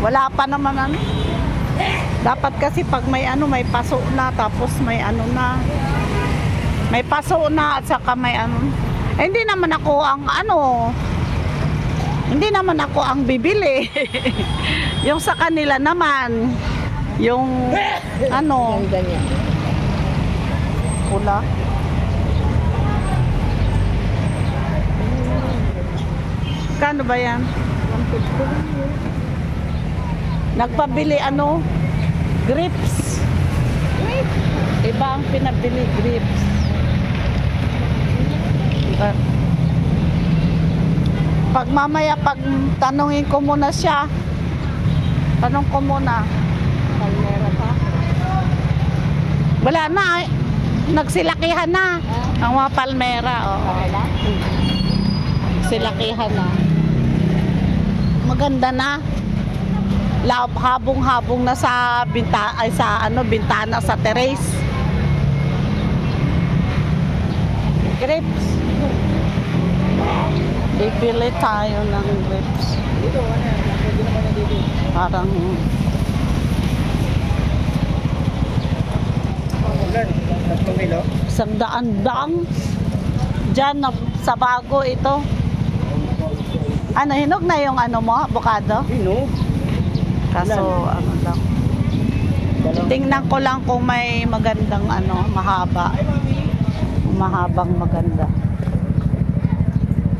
Wala pa naman ano. Dapat kasi pag may ano, may paso na, tapos may ano na. May paso na at saka may ano. Eh, hindi naman ako ang ano. Hindi naman ako ang bibili. Yung sa kanila naman, yung ano, pula. Kano ba yan? Nagpabili ano? Grapes. Iba ang pinabili, grapes. Pag mamaya, pag tanungin ko muna siya, tanong ko muna. Palmera pa? Wala na. Nagsilakihan na. Ang mga palmera. Oo. Silakihan na. Maganda na. Habong-habong na sa bintana sa terrace. Grapes. Bibili tayo ng grapes. Parang isang daan-daan dyan sa bago ito. Ano, hinog na yung ano mo, avocado? Hinog. Kaso, ano lang. Tingnan ko lang kung may magandang ano, mahaba. Mahabang maganda.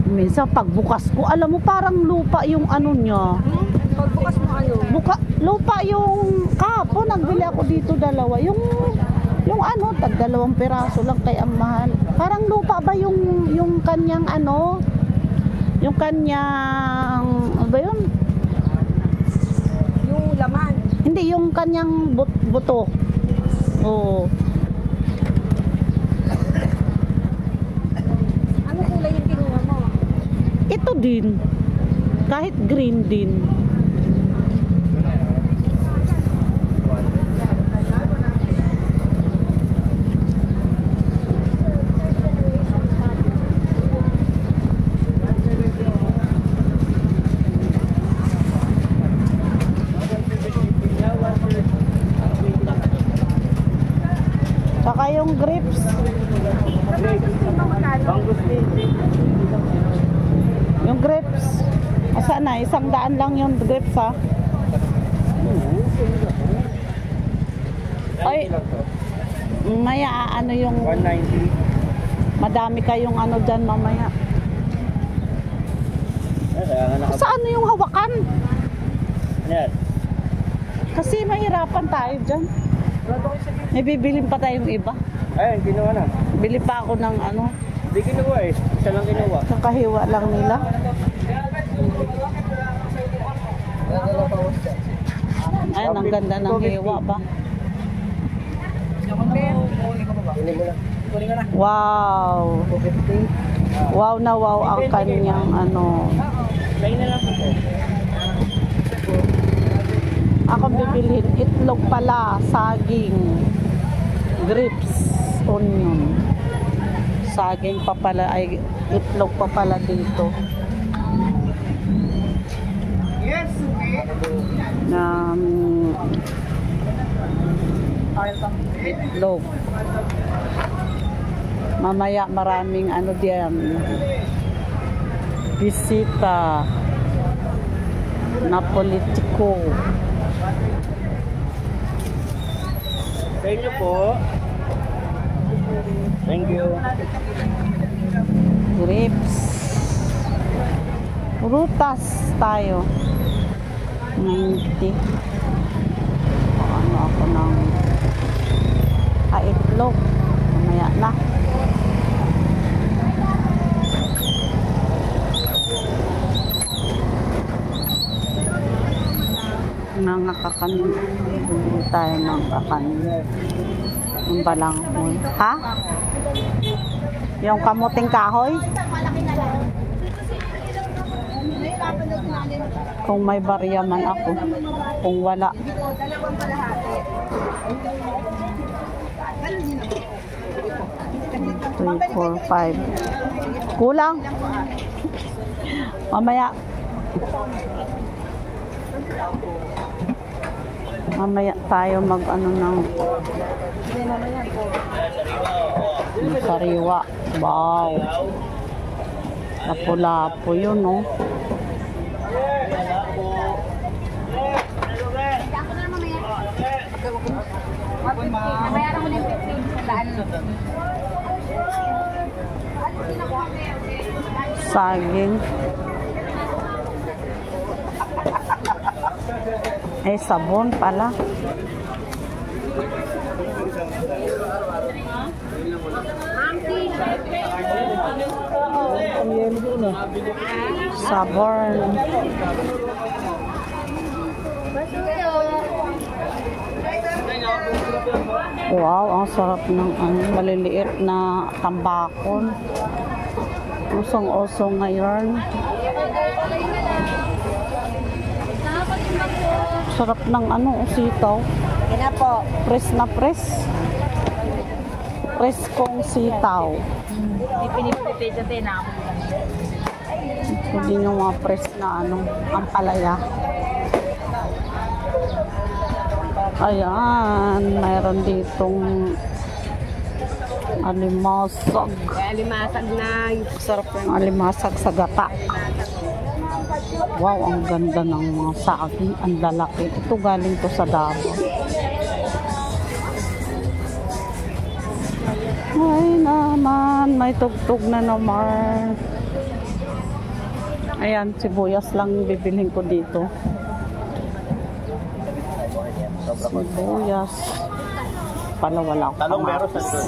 Minsan pagbukas ko, alam mo parang lupa yung ano niya. Pagbukas mo ano? Lupa yung kahapon, nagbili ako dito dalawa. Yung ano, tag 2 piraso lang kaya ang mahal. Parang lupa ba yung kanyang ano? Yung kanyang, ano ba yun? Yung laman. Hindi, yung kanyang buto. Oo. Ano kulay yung kinuha mo? Ito din. Kahit green din. Saka yung grapes. Yung grapes. Asa na? 100 lang yung grapes ha. Ay. Maya ano yung 190. Madami kayong ano dyan mamaya. Saan yung hawakan? Yan. Kasi mahirapan tayo dyan. May bibilin pa tayong iba. Ayun, ginawa na. Bili pa ako ng ano. Hindi ginawa eh. Isa lang ginawa. Nakahiwa lang nila. Ayun, ang ganda ng hiwa ba? Wow. Wow na wow ang kanyang ano. Ako bibilhin itlog pala, saging, grapes, onion. Saging pa pala, ay itlog pa pala dito. Itlog. Mamaya maraming ano diyan. Bisita na politiko. Sa inyo po. Thank you. Grapes. Prutas tayo. 90. Ano ako ng itlog. Mamaya na. Nangakakan tayo ng kakan yung balanghoy. Ha? Yung kamuting kahoy? Kung may barya man ako. Kung wala. 3, 4, 5. Kulang. Mamaya. Mamaya tayo mag ano ng sariwa. Wow. Lapu-lapu yun, no? Nabayaran ko na yung 15 sa daan. Saging. Sabon pala. Sabon. Wow, ang sarap ng maliliit na tambakon. Usong-usong ngayon. Sarap ng sitaw. Yan na po. Press na press. Press kong sitaw. May pinipipit sa tinap. Hindi yung mga press na ang palaya. Ayan, mayroon ditong alimasag. Alimasag na. Sarap yung alimasag sa gata. Wow, ang ganda ng mga saging. Ang lalaki. Ito galing to sa Davao. Ay naman, may tugtog na naman. Ayan, sibuyas lang bibilhin ko dito. Sibuyas. Pala wala akong Talong meron sa kamatis.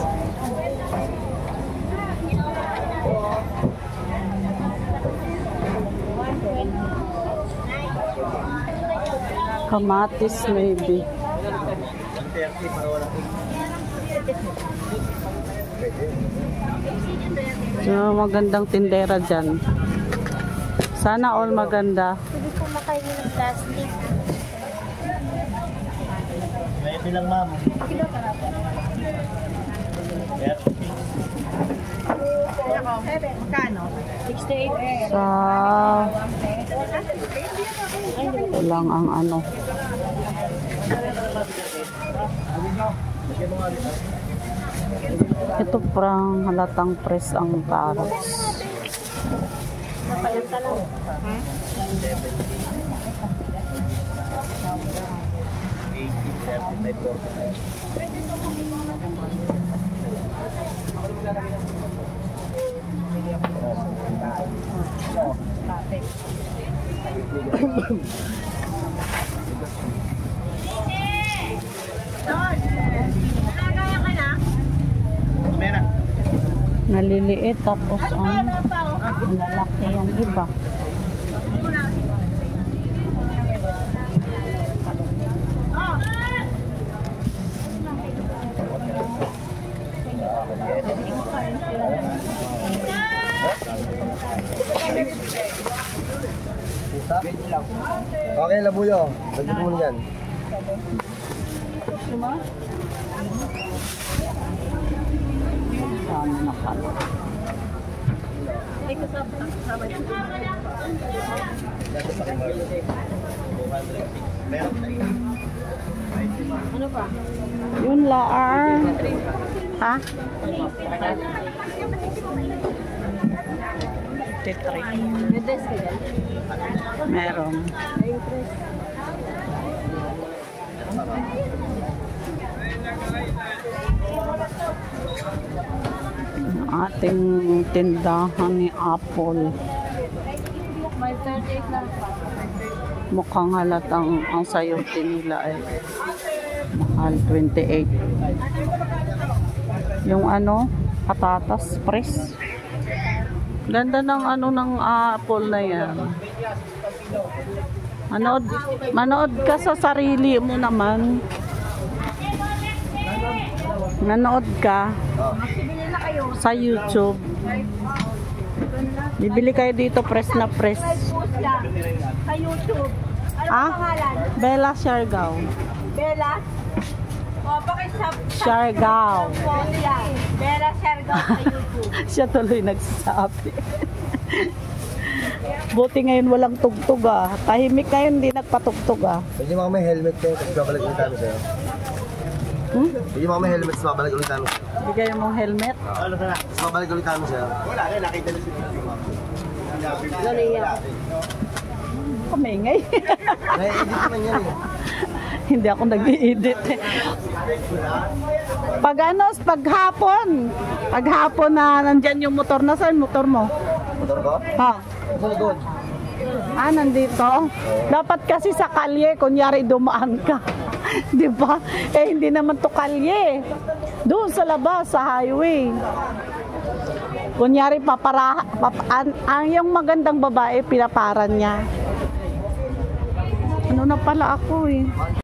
Kamatis maybe. So, magandang tindera dyan. Sana all maganda. Pwede po makain ng plastic. Maybe lang, ma'am. Magkano? 68. Sa lang ang ito parang halatang press ang carrots. Naliliit tapos ang lalaki yung iba. Okay, labuyo. Lagyan mo yan. Saan na pala? Ano pa? Yun laar. Ha? 53. May dress ka dyan? Meron. Ating tindahan ni Apple. May 38 lang pa. Mukhang halatang ang sayote nila ay mahal 28. Yung patatas press. Ganda ng ng apple na yan. Manood ka sa sarili mo naman. Nanood ka sa YouTube. Bibili kayo dito press na press. Sa YouTube. Ano Ah? pangalan? Bella Siargao. Bella? O, pakisub. Siargao. Bella Siargao sa YouTube. Siya tuloy nagsasabi. Buti ngayon walang tugtog ah. Tahimik ngayon, hindi nagpatugtog ah. Pwede mo may helmet kayo, tapos babalik ulit namin sa'yo. Pwede mo may helmet, tapos babalik ulit namin sa'yo. Bigay mong helmet. Tapos babalik ulit namin sa'yo. Wala rin, nakita na si Kamingay. Na-edit naman yan eh. Hindi ako nag-i-edit eh. Paghapon na nandyan yung motor. Nasaan motor mo? Motor ko? Ha? Sa likod. Ah, nandito. Dapat kasi sa kalye, kunyari dumaan ka. Di ba? Eh, hindi naman to kalye. Doon sa labas, sa highway. Kunyari, ang yung magandang babae, pinaparan niya. Ano na pala ako eh.